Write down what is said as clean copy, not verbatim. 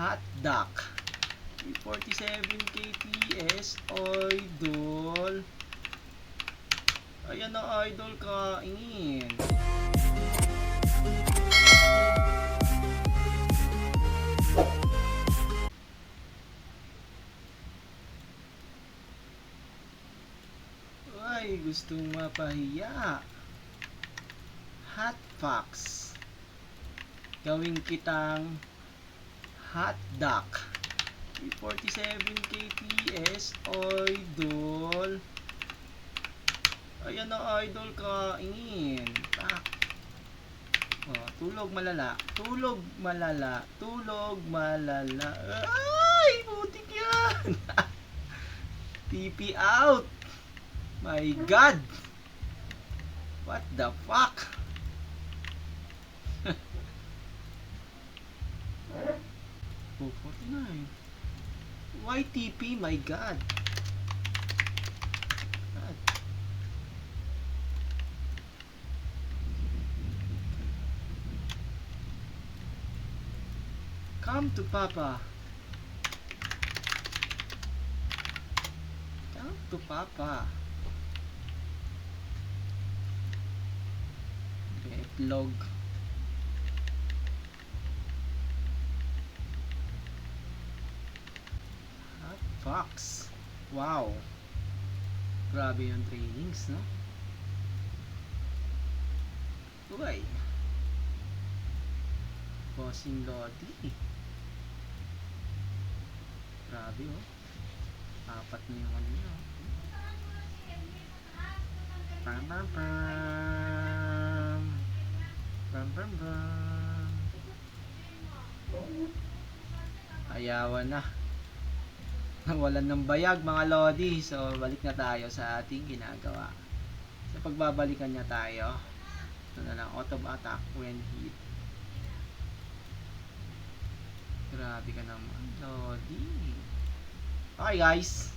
Hot duck. 347 KTS, idol. Ayan na, idol, kain. Ay, gustong mapahiya. Hot fox. Gawin kitang hot duck. 347 KTS, idol. Ayan na, idol, kain. Tak. Oh, tulog malala. Tulog malala. Tulog malala. Ay, butik yan. TP out. My God. What the fuck? Oh, 49. Why TP? My God. God. Come to Papa. Come to Papa. Eplog. Hot fox. Wow. Grabe yung trainings, no? Uy. Bossing Lodi. Grabe, oh. Apat na yung ano niya. Pam pam pam. Pam pam pam. Ayawan na. Nawalan ng bayag, mga Lodi. So, balik na tayo sa ating ginagawa. Sa pagbabalikan niya tayo. Ito na lang, auto attack when hit. Grabe ka naman, Lodi. Okay, guys.